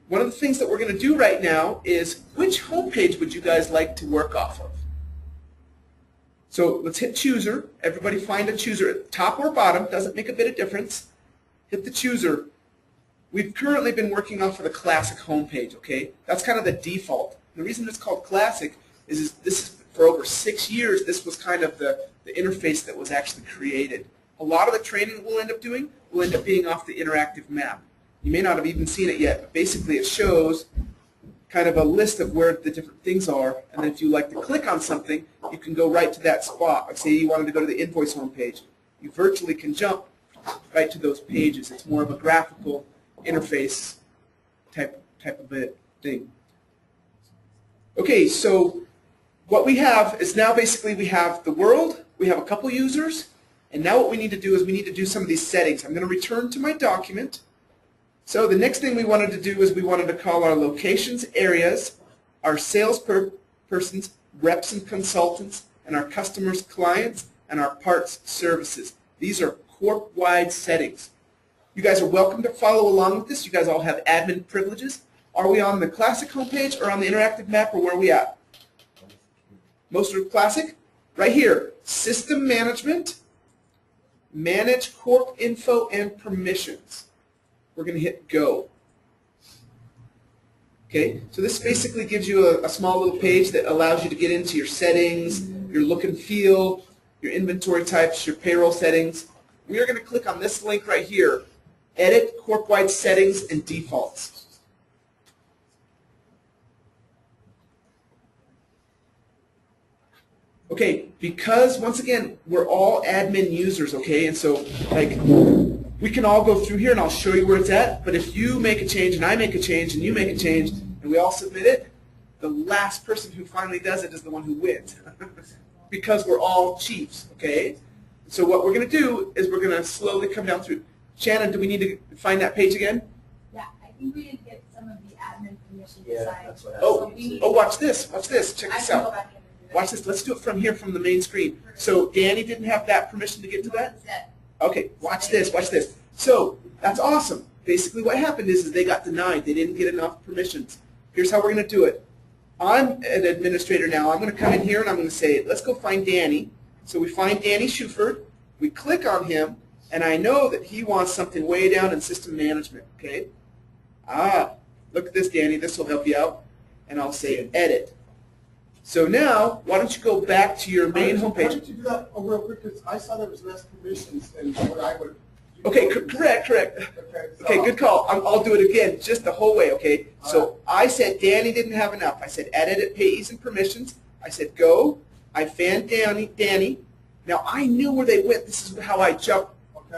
one of the things that we're going to do right now is, which homepage would you guys like to work off of? So let's hit chooser. Everybody find a chooser, top or bottom, doesn't make a bit of difference. Hit the chooser. We've currently been working off of the classic homepage, okay? That's kind of the default. The reason it's called classic is this is for over 6 years, this was kind of the interface that was actually created. A lot of the training we'll end up doing will end up being off the interactive map. You may not have even seen it yet, but basically it shows kind of a list of where the different things are, and then if you like to click on something, you can go right to that spot. Like say you wanted to go to the invoice homepage. You virtually can jump right to those pages. It's more of a graphical interface type of a thing. Okay, so what we have is now basically we have the world, we have a couple users, and now what we need to do is we need to do some of these settings. I'm going to return to my document. So the next thing we wanted to do is we wanted to call our locations areas, our salespersons, reps and consultants, and our customers clients, and our parts services. These are corp-wide settings. You guys are welcome to follow along with this. You guys all have admin privileges. Are we on the classic homepage or on the interactive map, or where are we at? Most are classic. Right here, system management, manage corp info and permissions. We're going to hit go. Okay, so this basically gives you a small little page that allows you to get into your settings, your look and feel, your inventory types, your payroll settings. We are going to click on this link right here, edit corp-wide settings and defaults. Okay, because once again, we're all admin users, okay, and so like we can all go through here and I'll show you where it's at, but if you make a change and I make a change and you make a change and we all submit it, the last person who finally does it is the one who wins because we're all chiefs, okay? So what we're going to do is we're going to slowly come down through. Shannon, do we need to find that page again? Yeah, I think we need to get some of the admin permission Yeah, side. that's what I Oh, was oh, watch this, watch this, check I this can go out. back in and do that. Watch this, let's do it from here from the main screen. So Danny didn't have that permission to get to that? Okay, watch this, watch this. So that's awesome. Basically what happened is they got denied. They didn't get enough permissions. Here's how we're going to do it. I'm an administrator now. I'm going to come in here and I'm going to say, let's go find Danny. So we find Danny Schuford. We click on him, and I know that he wants something way down in system management, okay? Look at this, Danny. This will help you out. And I'll say edit. So now, why don't you go back to your main homepage. Why don't you do that real quick, because I saw there was less permissions than what I would. Okay, correct. Okay, good call. I'll do it again, just the whole way, okay? So I said Danny didn't have enough. I said edit payees and permissions. I said go. I found Danny. Now I knew where they went. This is how I jump,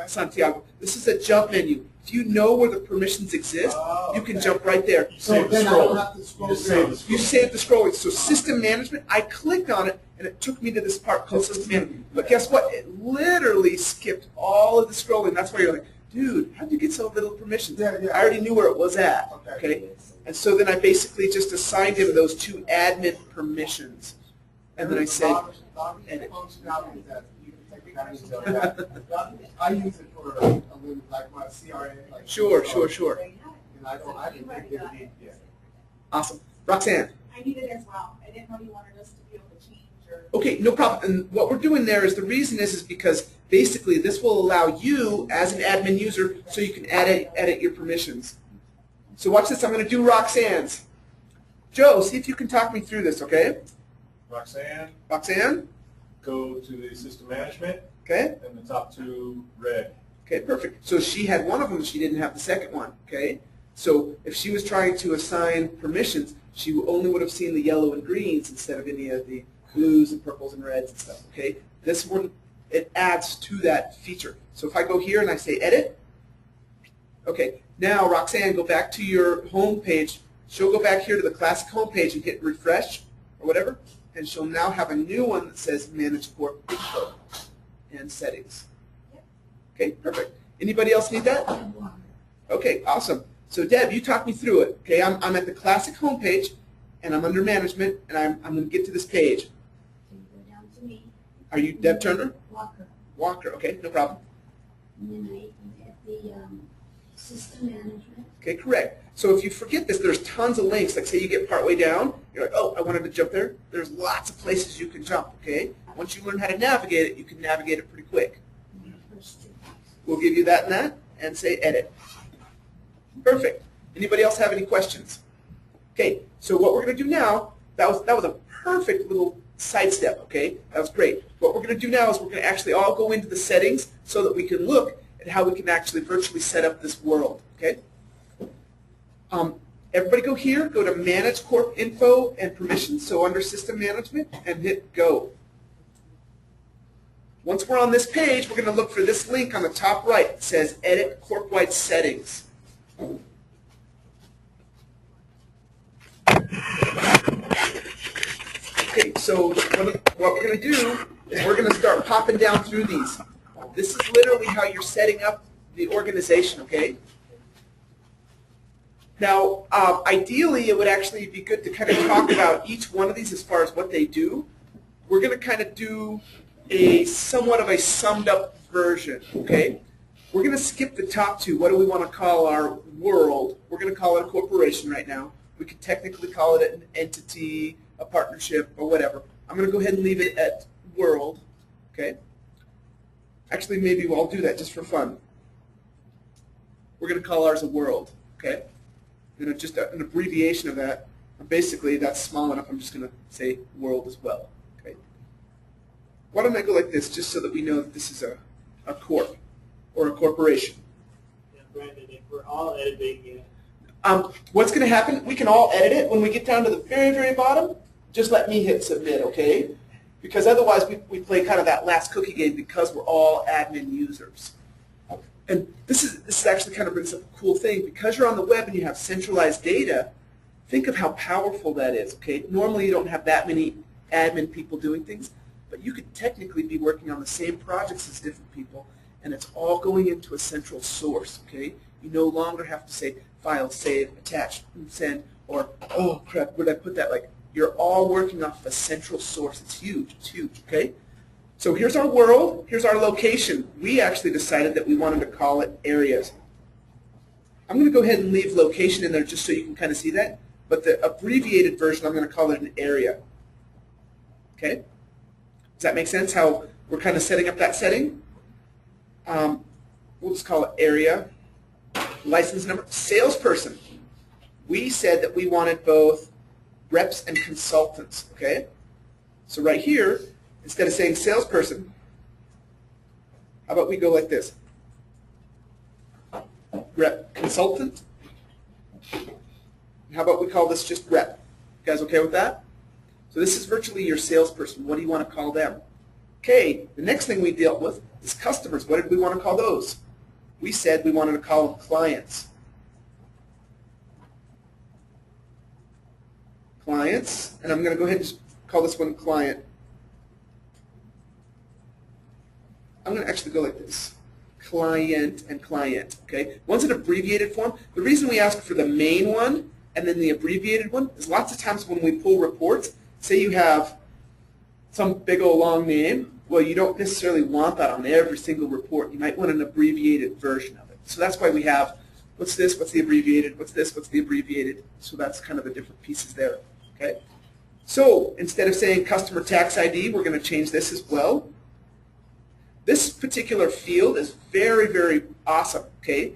Santiago. This is a jump menu. If you know where the permissions exist, you can jump right there. So then I don't have to scroll down. You save the scrolling. So system management, I clicked on it, and it took me to this part called system management. But guess what? It literally skipped all of the scrolling. That's why you're like, dude, how'd you get so little permissions? Yeah. I already knew where it was at. Okay. And so then I basically just assigned him those 2 admin permissions. And then I said, edit. Functionality that you can take advantage of that. I use it for a little, like my CRA. Like, Sure. And I didn't think it would be, yeah. Awesome. Roxanne. I need it as well. I didn't know you wanted us to be able to change or. Okay, no problem. And what we're doing there is the reason is because basically this will allow you as an admin user so you can edit your permissions. So watch this. I'm going to do Roxanne's. Joe, see if you can talk me through this, okay? Roxanne? Go to the system management, Okay. and the top 2 red. Okay, perfect. So she had one of them, she didn't have the second one, okay? So if she was trying to assign permissions, she only would have seen the yellow and greens instead of any of the blues and purples and reds and stuff, okay? This one, it adds to that feature. So if I go here and I say edit, okay, now Roxanne, go back to your home page. She'll go back here to the classic home page and hit refresh or whatever, and she'll now have a new one that says manage corp info and settings. Okay, perfect. Anybody else need that? Okay, awesome. So Deb, you talk me through it. Okay, I'm at the classic homepage, and I'm under management, and I'm going to get to this page. Can you go down to me? Are you Deb Turner? Walker. Walker, okay, no problem. And then I hit the System management. Okay, correct. So if you forget this, there's tons of links. Like say you get partway down, you're like, oh, I wanted to jump there. There's lots of places you can jump, okay? Once you learn how to navigate it, you can navigate it pretty quick. First two. We'll give you that, and say edit. Perfect. Anybody else have any questions? Okay, so what we're going to do now, that was a perfect little sidestep, okay? That was great. What we're going to do now is we're going to actually all go into the settings so that we can look at how we can actually virtually set up this world, okay? Everybody go here, go to Manage Corp Info and Permissions, so under System Management, and hit Go. Once we're on this page, we're going to look for this link on the top right. It says Edit Corp-Wide Settings. Okay, so what we're going to do is we're going to start popping down through these. This is literally how you're setting up the organization, okay? Now, ideally, it would actually be good to kind of talk about each one of these as far as what they do. We're going to kind of do a somewhat of a summed up version, okay? We're going to skip the top two. What do we want to call our world? We're going to call it a corporation right now. We could technically call it an entity, a partnership, or whatever. I'm going to go ahead and leave it at world, okay? Actually, maybe I'll do that just for fun. We're going to call ours a world, okay? Just an abbreviation of that. Basically, that's small enough. I'm just going to say world as well, okay? Why don't I go like this, just so that we know that this is a corp or a corporation. Yeah, Brandon, if we're all editing it. What's going to happen, we can all edit it. When we get down to the very, very bottom, just let me hit submit, okay? Because otherwise we play kind of that last cookie game because we're all admin users. And this is actually kind of brings up a cool thing. Because you're on the web and you have centralized data, think of how powerful that is, okay? Normally you don't have that many admin people doing things, but you could technically be working on the same projects as different people, and it's all going into a central source, okay? You no longer have to say file, save, attach, send, or, oh crap, where did I put that? Like, you're all working off a central source. It's huge, okay? So here's our world, here's our location. We actually decided that we wanted to call it areas. I'm going to go ahead and leave location in there just so you can kind of see that, but the abbreviated version, I'm going to call it an area. Okay? Does that make sense, how we're kind of setting up that setting? We'll just call it area. License number. Salesperson. We said that we wanted both reps and consultants, okay? So right here, instead of saying salesperson, how about we go like this? Rep consultant. How about we call this just rep? You guys okay with that? So this is virtually your salesperson. What do you want to call them? Okay, the next thing we dealt with is customers. What did we want to call those? We said we wanted to call them clients. Clients, and I'm going to go ahead and just call this one client. I'm going to actually go like this. Client and client, okay? One's an abbreviated form. The reason we ask for the main one and then the abbreviated one is lots of times when we pull reports, say you have some big old long name, well, you don't necessarily want that on every single report. You might want an abbreviated version of it. So that's why we have, what's this, what's the abbreviated, what's this, what's the abbreviated. So that's kind of the different pieces there, okay? So instead of saying customer tax ID, we're going to change this as well. This particular field is very, very awesome, okay?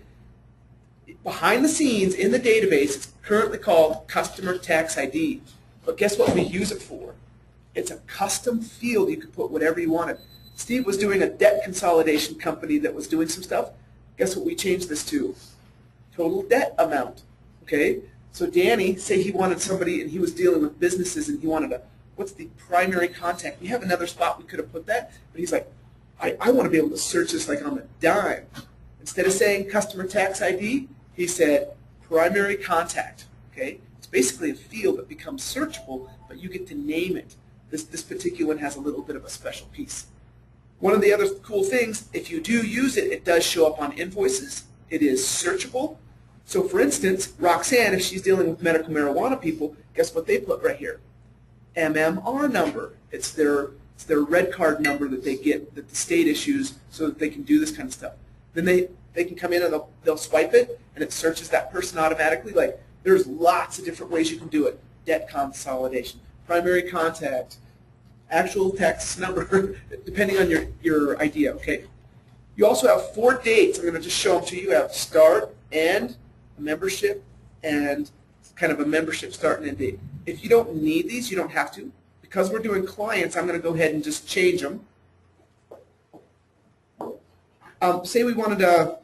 Behind the scenes in the database, it's currently called customer tax ID. But guess what we use it for? It's a custom field. You could put whatever you wanted. Steve was doing a debt consolidation company that was doing some stuff. Guess what we changed this to? Total debt amount, okay? So Danny, say he wanted somebody and he was dealing with businesses and he wanted what's the primary contact? We have another spot we could have put that, but he's like, I want to be able to search this like on a dime. Instead of saying customer tax ID, he said primary contact, okay? It's basically a field that becomes searchable, but you get to name it. This particular one has a little bit of a special piece. One of the other cool things, if you do use it, it does show up on invoices. It is searchable. So for instance, Roxanne, if she's dealing with medical marijuana people, guess what they put right here? MMR number. It's their red card number that they get, that the state issues so that they can do this kind of stuff. Then They can come in and they'll swipe it, and it searches that person automatically. Like, there's lots of different ways you can do it. Debt consolidation, primary contact, actual tax number, depending on your idea, okay? You also have 4 dates. I'm going to just show them to you. You have start, end, a membership, and kind of a membership start and end date. If you don't need these, you don't have to. Because we're doing clients, I'm going to go ahead and just change them. Say we wanted a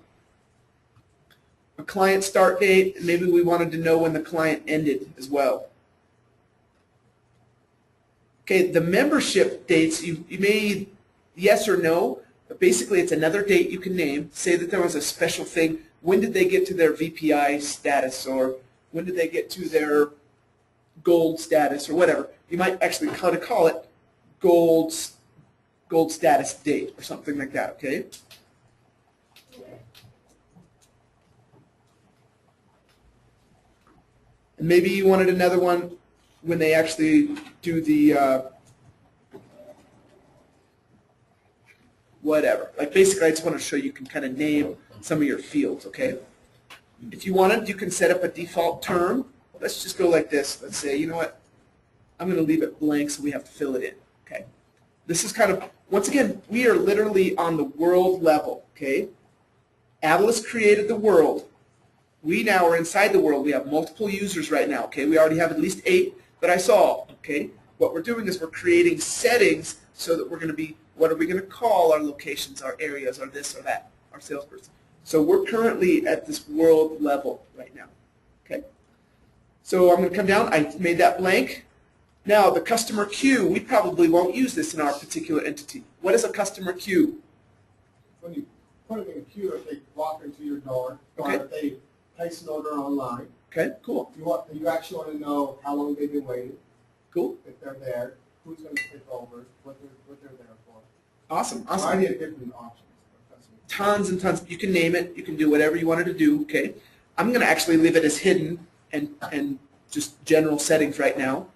client start date, and maybe we wanted to know when the client ended as well. Okay, the membership dates, you may yes or no, but basically it's another date you can name. Say that there was a special thing. When did they get to their VPI status, or when did they get to their gold status, or whatever. You might actually kind of call it gold status date or something like that, okay? And maybe you wanted another one when they actually do the whatever. Like, basically, I just want to show you can kind of name some of your fields, okay? If you wanted, you can set up a default term. Let's just go like this. Let's say, you know what? I'm going to leave it blank so we have to fill it in, okay? This is kind of, once again, we are literally on the world level, okay? Adilas created the world. We now are inside the world. We have multiple users right now, okay? We already have at least 8 that I saw, okay? What we're doing is we're creating settings so that we're going to be, what are we going to call our locations, our areas, our this or that, our salesperson. So we're currently at this world level right now, okay? So I'm going to come down. I made that blank. Now, the customer queue, we probably won't use this in our particular entity. What is a customer queue? When you put them in a queue, if they walk into your door, or Okay. if they place an order online, Okay, cool, you actually want to know how long they've been waiting, cool, if they're there, who's going to take over, what they're there for. awesome, So I awesome. need different options. Tons and tons. You can name it. You can do whatever you wanted to do, okay? I'm going to actually leave it as hidden and just general settings right now.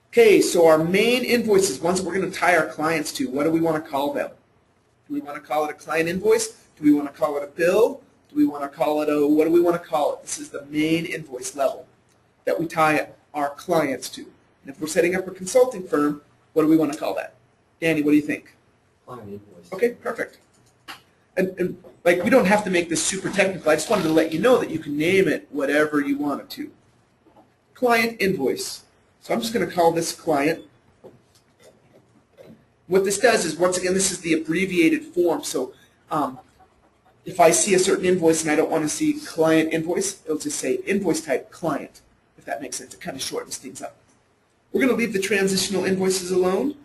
Okay, so our main invoices, ones that we're going to tie our clients to, what do we want to call them? Do we want to call it a client invoice? Do we want to call it a bill? Do we want to call it a, what do we want to call it? This is the main invoice level that we tie our clients to. And if we're setting up a consulting firm, what do we want to call that? Danny, what do you think? Client invoice. Okay, perfect. And like, we don't have to make this super technical. I just wanted to let you know that you can name it whatever you wanted to. Client invoice. So I'm just going to call this client. What this does is, once again, this is the abbreviated form. So if I see a certain invoice and I don't want to see client invoice, it'll just say invoice type client, if that makes sense. It kind of shortens things up. We're going to leave the transitional invoices alone.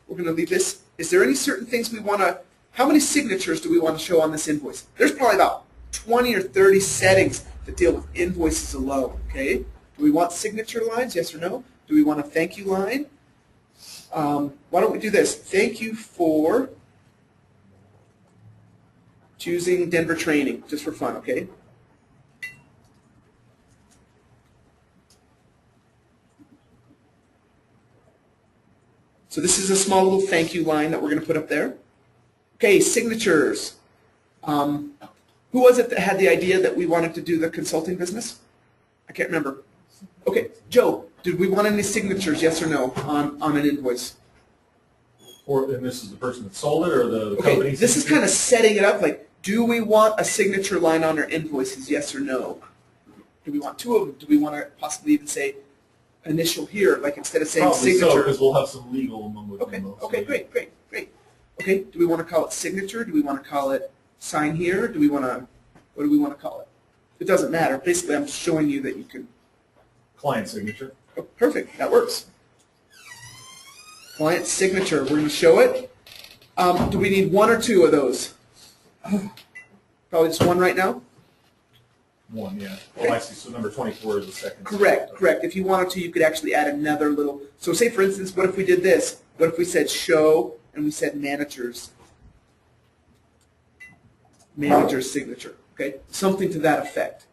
We're going to leave this. Is there any certain things we want to, how many signatures do we want to show on this invoice? There's probably about 20 or 30 settings that deal with invoices alone, okay? Do we want signature lines, yes or no? Do we want a thank you line? Why don't we do this? Thank you for choosing Denver Training, just for fun, okay? So this is a small little thank you line that we're going to put up there. Okay, signatures. Who was it that had the idea that we wanted to do the consulting business? I can't remember. Okay, Joe, did we want any signatures, yes or no, on an invoice? And this is the person that sold it, or the Okay, company? this is kind of setting it up, like, do we want a signature line on our invoices, yes or no? Do we want 2 of them? Do we want to possibly even say initial here, like instead of saying Probably so, signature? because we'll have some legal mumbo Okay, jumbo. okay, great. Okay, do we want to call it signature? Do we want to call it sign here? Do we want to, what do we want to call it? It doesn't matter. Basically, I'm showing you that you can. Client signature. Oh, perfect, that works. Client signature, we're going to show it. Do we need 1 or 2 of those? Probably just 1 right now? 1, yeah. Oh, I see. So number 24 is the second. Correct. If you wanted to, you could actually add another little. So say, for instance, what if we did this? What if we said show and we said manager's signature? Okay, something to that effect.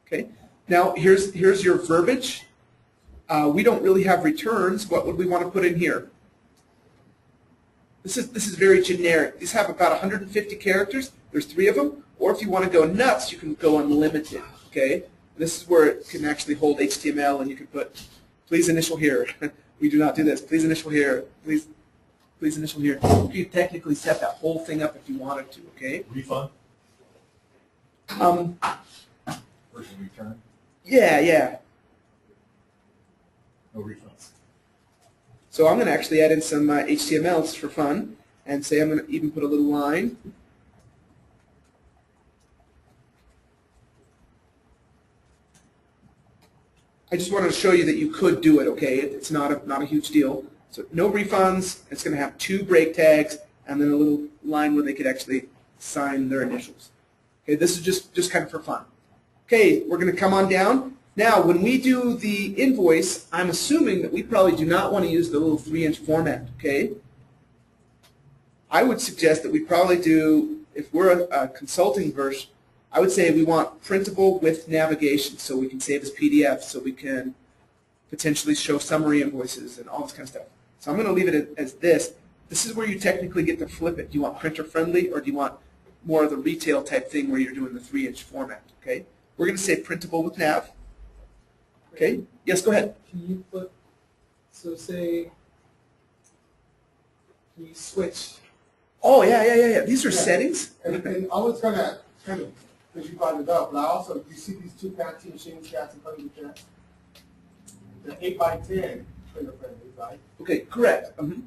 Okay. Now here's your verbiage. We don't really have returns. What would we want to put in here? This is very generic. These have about 150 characters. There's 3 of them. Or if you want to go nuts, you can go unlimited. Okay. This is where it can actually hold HTML, and you can put, please initial here. We do not do this. Please initial here. Please initial here. You can technically set that whole thing up if you wanted to. Okay. Refund Um, versus return? yeah. No refunds. So I'm going to actually add in some HTMLs for fun, and say I'm going to even put a little line. I just wanted to show you that you could do it, okay? It's not a huge deal. So no refunds. It's going to have 2 break tags and then a little line where they could actually sign their initials. Okay, this is just kind of for fun. Okay, we're going to come on down. Now, when we do the invoice, I'm assuming that we probably do not want to use the little 3-inch format, okay? I would suggest that we probably do, if we're a consulting version, I would say we want printable with navigation so we can save as PDF, so we can potentially show summary invoices and all this kind of stuff. So I'm going to leave it as this. This is where you technically get to flip it. Do you want printer friendly, or do you want more of the retail type thing where you're doing the 3-inch format? Okay. We're going to say printable with nav. Okay. Yes, go ahead. Can you put, so say, can you switch? Oh yeah. These are settings. And I was gonna kind of, because you brought it up, but I also, you see these 2 fancy machines you have to put in the chair? They're 8x10 printer friendly, right? Okay, correct. Mhm.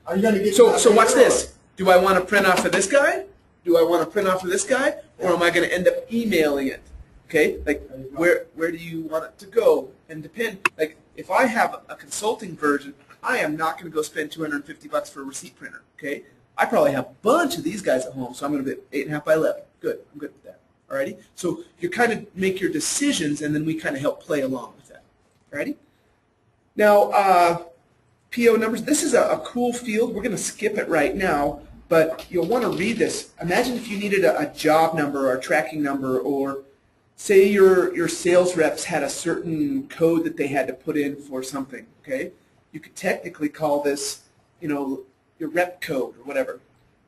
Are you gonna get? So watch this. Do I want to print off of this guy? Do I want to print off of this guy? Or am I going to end up emailing it? Okay, like where do you want it to go? And depend, like if I have a consulting version, I am not going to go spend $250 for a receipt printer. Okay, I probably have a bunch of these guys at home, so I'm going to be 8.5 by 11. Good, I'm good with that. Alrighty, so you kind of make your decisions, and then we kind of help play along with that. Alrighty. Now, PO numbers. This is a cool field. We're going to skip it right now, but you'll want to read this. Imagine if you needed a job number or a tracking number, or say your sales reps had a certain code that they had to put in for something. Okay, you could technically call this, your rep code or whatever.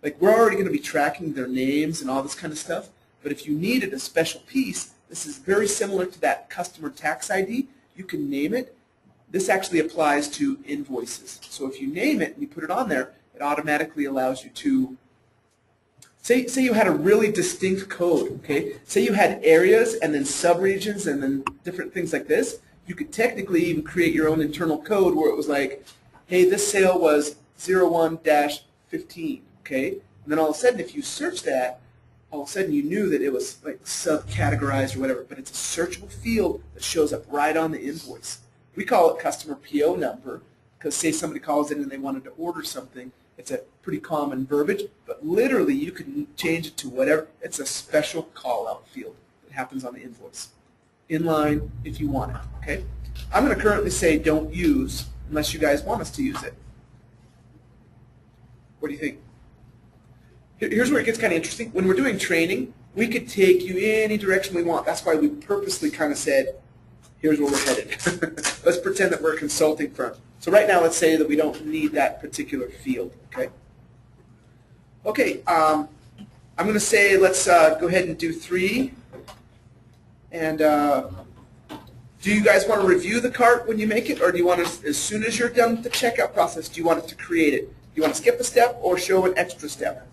Like we're already going to be tracking their names and all this kind of stuff. But if you needed a special piece, this is very similar to that customer tax ID. You can name it. This actually applies to invoices. So if you name it and you put it on there, it automatically allows you to, say you had a really distinct code, okay? Say you had areas and then subregions and then different things like this. You could technically even create your own internal code where it was like, hey, this sale was 01-15, okay? And then all of a sudden, if you search that, all of a sudden you knew that it was like subcategorized or whatever, but it's a searchable field that shows up right on the invoice. We call it customer PO number because say somebody calls in and they wanted to order something, it's a pretty common verbiage, but literally you can change it to whatever. It's a special call-out field that happens on the invoice. Inline if you want it, okay? I'm going to currently say don't use unless you guys want us to use it. What do you think? Here's where it gets kind of interesting. When we're doing training, we could take you any direction we want. That's why we purposely kind of said, here's where we're headed. Let's pretend that we're a consulting firm. So right now, let's say that we don't need that particular field, okay? Okay, I'm going to say let's go ahead and do 3. And do you guys want to review the cart when you make it, or do you want to, as soon as you're done with the checkout process, do you want it to create it? Do you want to skip a step or show an extra step?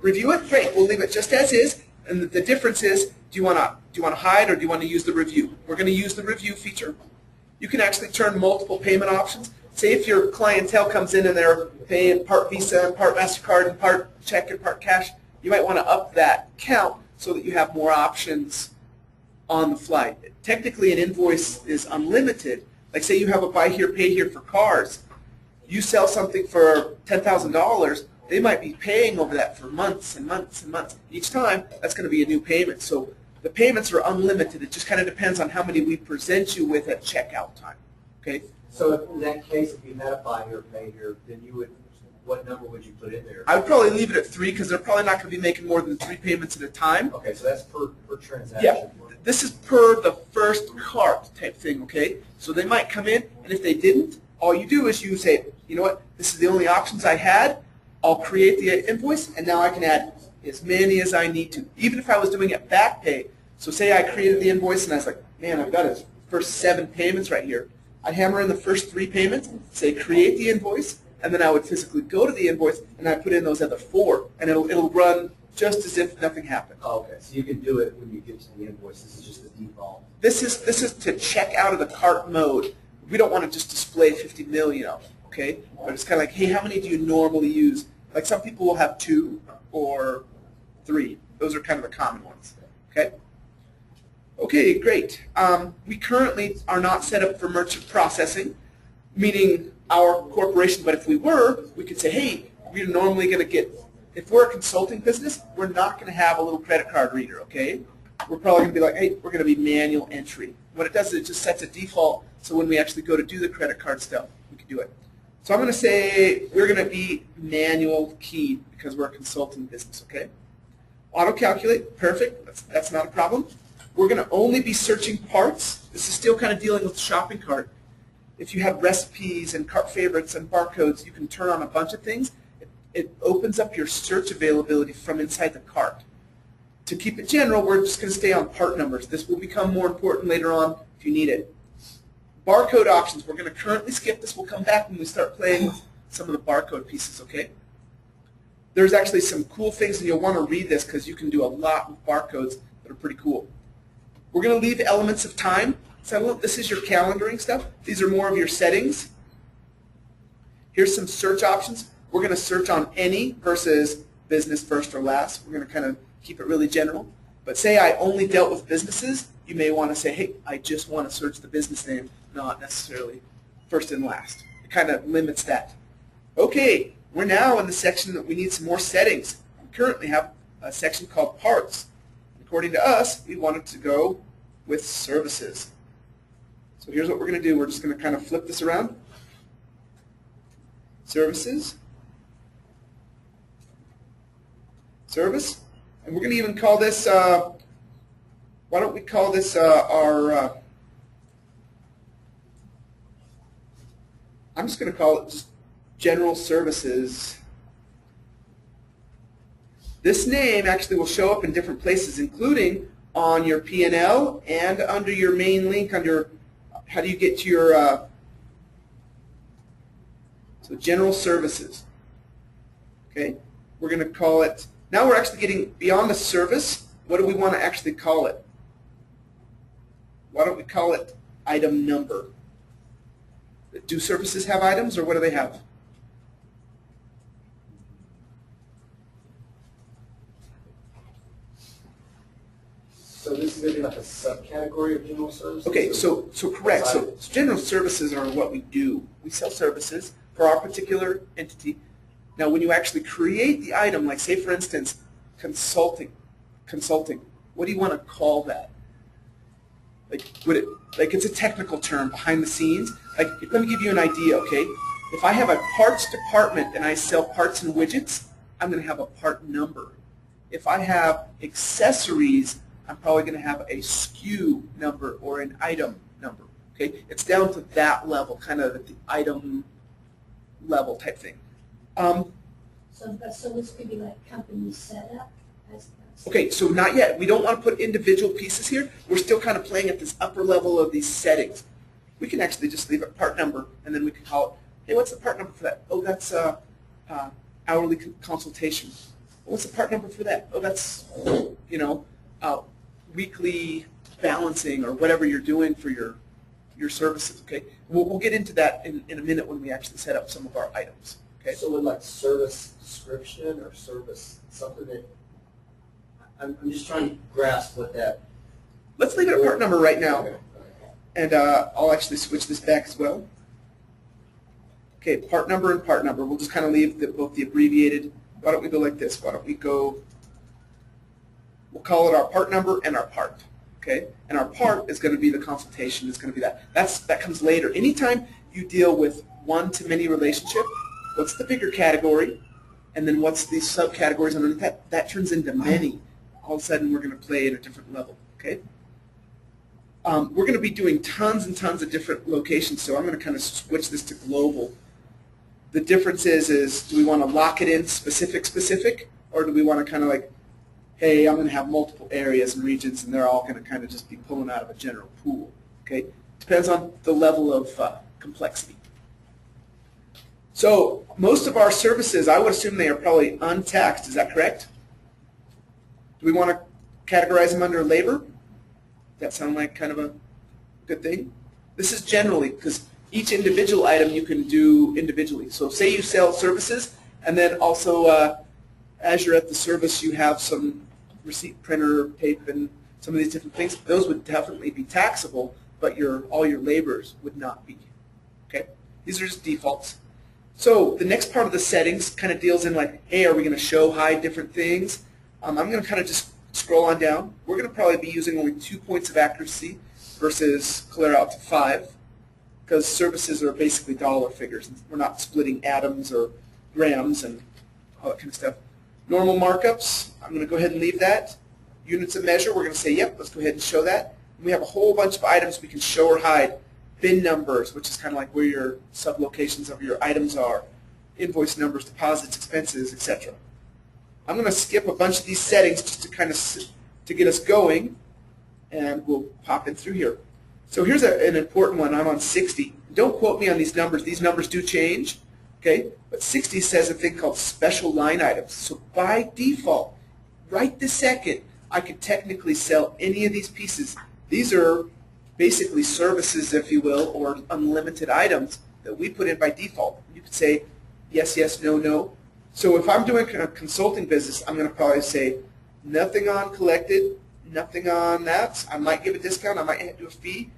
Review it? Great. We'll leave it just as is. And the difference is, do you want to hide or do you want to use the review? We're going to use the review feature. You can actually turn multiple payment options. Say if your clientele comes in and they're paying part Visa and part MasterCard and part check and part cash, you might want to up that count so that you have more options on the fly. Technically, an invoice is unlimited. Like say you have a buy here, pay here for cars. You sell something for $10,000, they might be paying over that for months and months and months. Each time, that's going to be a new payment. So the payments are unlimited. It just kind of depends on how many we present you with at checkout time. Okay? So if in that case, if you had a buy here, pay here, then you would, what number would you put in there? I would probably leave it at 3 because they're probably not going to be making more than 3 payments at a time. Okay, so that's per transaction. Yeah. This is per the first cart type thing, okay? So they might come in, and if they didn't, all you do is you say, you know what, this is the only options I had. I'll create the invoice, and now I can add as many as I need to. Even if I was doing it back pay, so say I created the invoice and I was like, man, I've got his first 7 payments right here. I'd hammer in the first 3 payments, say create the invoice, and then I would physically go to the invoice and I put in those other 4, and it'll run just as if nothing happened. Oh, okay, so you can do it when you get to the invoice. This is just the default. This is to check out of the cart mode. We don't want to just display 50 million, okay? But it's kind of like, hey, how many do you normally use? Like some people will have 2 or 3. Those are kind of the common ones, okay? Okay, great. We currently are not set up for merchant processing, meaning our corporation, but if we were, we could say, hey, we're normally going to get, if we're a consulting business, we're not going to have a little credit card reader, okay? We're probably going to be like, hey, we're going to be manual entry. What it does is it just sets a default, so when we actually go to do the credit card stuff, we can do it. So I'm going to say we're going to be manual key because we're a consulting business, okay? Auto-calculate, perfect. That's not a problem. We're going to only be searching parts. This is still kind of dealing with the shopping cart. If you have recipes and cart favorites and barcodes, you can turn on a bunch of things. It opens up your search availability from inside the cart. To keep it general, we're just going to stay on part numbers. This will become more important later on if you need it. Barcode options, we're going to currently skip this. We'll come back when we start playing with some of the barcode pieces, okay? There's actually some cool things, and you'll want to read this because you can do a lot with barcodes that are pretty cool. We're going to leave elements of time. So this is your calendaring stuff. These are more of your settings. Here's some search options. We're going to search on any versus business first or last. We're going to kind of keep it really general. But say I only dealt with businesses, you may want to say, hey, I just want to search the business name, not necessarily first and last. It kind of limits that. Okay, we're now in the section that we need some more settings. We currently have a section called parts. According to us, we wanted to go with services. So here's what we're going to do. We're just going to kind of flip this around. Services. Service. And we're going to even call this, why don't we call this our, I'm just going to call it just general services. This name actually will show up in different places, including on your P&L and under your main link under how do you get to your so general services. Okay, we're going to call it. Now we're actually getting beyond the service. What do we want to actually call it? Why don't we call it item number? Do services have items, or what do they have? So this is going to be like a subcategory of general services? Okay, so correct. So general services are what we do. We sell services for our particular entity. Now, when you actually create the item, like say for instance, consulting, what do you want to call that? Like it's a technical term behind the scenes. Like let me give you an idea, okay? If I have a parts department and I sell parts and widgets, I'm going to have a part number. If I have accessories, I'm probably going to have a SKU number or an item number. Okay, it's down to that level, kind of at the item level type thing. So this could be like company setup. Okay, so not yet. We don't want to put individual pieces here. We're still kind of playing at this upper level of these settings. We can actually just leave it part number, and then we can call it, hey, what's the part number for that? Oh, that's hourly consultation. What's the part number for that? Oh, that's, you know, weekly balancing or whatever you're doing for your services, okay? We'll get into that in a minute when we actually set up some of our items, okay? So with like service description or service, something that, I'm just trying to grasp what that. Let's leave it at part number right now, Okay. and I'll actually switch this back as well. Okay, part number and part number. We'll just kind of leave both the abbreviated. Why don't we go like this? Why don't we go, we'll call it our part number and our part, okay? And our part is going to be the consultation, is going to be that. That comes later. Anytime you deal with one-to-many relationship, what's the bigger category? And then what's the subcategories underneath that? That turns into many. All of a sudden, we're going to play at a different level, okay? We're going to be doing tons and tons of different locations, so I'm going to kind of switch this to global. The difference is do we want to lock it in specific, Or do we want to kind of like, hey, I'm going to have multiple areas and regions, and they're all going to kind of just be pulling out of a general pool? Okay, depends on the level of complexity. So most of our services, I would assume they are probably untaxed. Is that correct? Do we want to categorize them under labor? Does that sound like kind of a good thing? This is generally, because each individual item you can do individually. So say you sell services, and then also as you're at the service, you have some receipt printer, tape, and some of these different things. Those would definitely be taxable, but all your labors would not be. Okay? These are just defaults. So the next part of the settings kind of deals in like, hey, are we going to show, hide different things? I'm going to kind of just scroll on down. We're going to probably be using only 2 points of accuracy versus clear out to 5, because services are basically dollar figures. We're not splitting atoms or grams and all that kind of stuff. Normal markups, I'm going to go ahead and leave that. Units of measure, we're going to say, yep, let's go ahead and show that. And we have a whole bunch of items we can show or hide. Bin numbers, which is kind of like where your sublocations of your items are. Invoice numbers, deposits, expenses, etc. I'm going to skip a bunch of these settings just to kind of to get us going, and we'll pop in through here. So here's an important one. I'm on 60. Don't quote me on these numbers. These numbers do change, okay? But 60 says a thing called special line items. So by default, right this second, I could technically sell any of these pieces. These are basically services, if you will, or unlimited items that we put in by default. You could say yes, yes, no, no. So if I'm doing a consulting business, I'm going to probably say nothing on collected, nothing on that. I might give a discount. I might do a fee.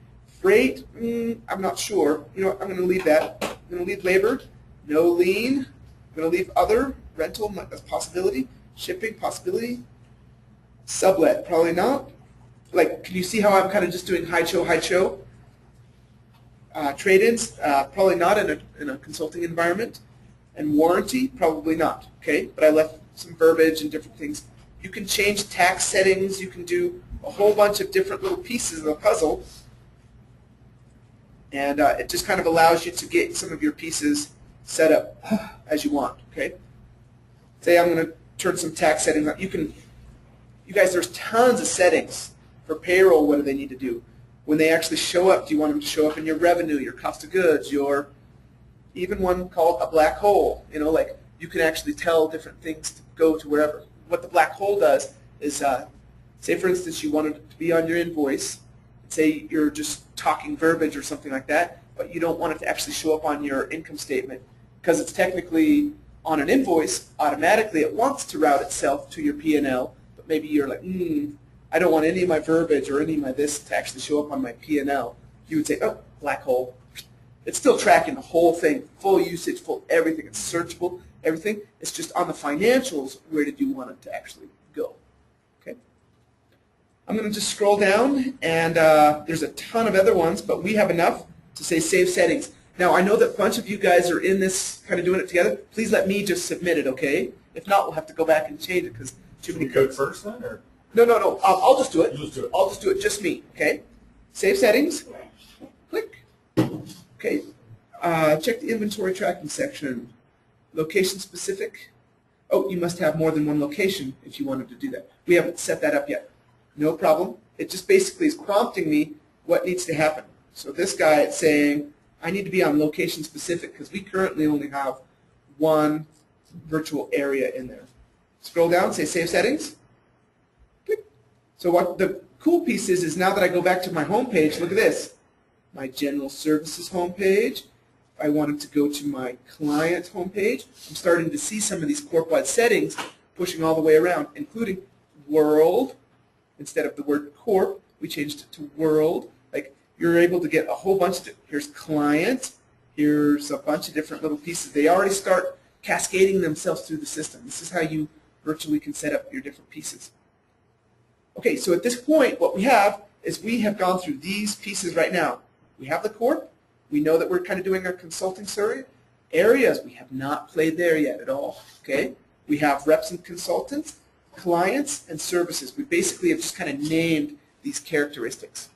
Freight, I'm not sure. You know what, I'm going to leave that. I'm going to leave labor, no lien. I'm going to leave other, rental, as possibility. Shipping, possibility. Sublet, probably not. Like, can you see how I'm kind of just doing high show? Trade-ins, probably not in a consulting environment. And warranty, probably not, okay? But I left some verbiage and different things. You can change tax settings. You can do a whole bunch of different little pieces of the puzzle. And it just kind of allows you to get some of your pieces set up as you want, okay? Say I'm going to turn some tax settings on. You guys, there's tons of settings. For payroll, what do they need to do? When they actually show up, do you want them to show up in your revenue, your cost of goods, your even one called a black hole? You know, like you can actually tell different things to go to wherever. What the black hole does is, say for instance, you wanted it to be on your invoice. Say you're just talking verbiage or something like that, but you don't want it to actually show up on your income statement because it's technically on an invoice. Automatically, it wants to route itself to your P&L, but maybe you're like, I don't want any of my verbiage or any of my this to actually show up on my P&L. You would say, oh, black hole. It's still tracking the whole thing, full usage, full everything. It's searchable, everything. It's just on the financials, where did you want it to actually go? Okay. I'm going to just scroll down, and there's a ton of other ones, but we have enough to say save settings. Now, I know that a bunch of you guys are in this, kind of doing it together. Please let me just submit it, okay? If not, we'll have to go back and change it because too many code first then, or? No. I'll just do it. You just do it. I'll just do it. Just me. Okay. Save settings. Click. Okay. Check the inventory tracking section. Location specific. Oh, you must have more than one location if you wanted to do that. We haven't set that up yet. No problem. It just basically is prompting me what needs to happen. So this guy, it's saying I need to be on location specific because we currently only have one virtual area in there. Scroll down. Say save settings. So what the cool piece is now that I go back to my home page, look at this. My general services home page. If I wanted to go to my client home page, I'm starting to see some of these corp-wide settings pushing all the way around, including world. Instead of the word corp, we changed it to world. Like you're able to get a whole bunch of, here's client, here's a bunch of different little pieces. They already start cascading themselves through the system. This is how you virtually can set up your different pieces. Okay, so at this point, what we have is we have gone through these pieces right now. We have the corp. We know that we're kind of doing our consulting survey. Areas, we have not played there yet at all. Okay, we have reps and consultants, clients, and services. We basically have just kind of named these characteristics.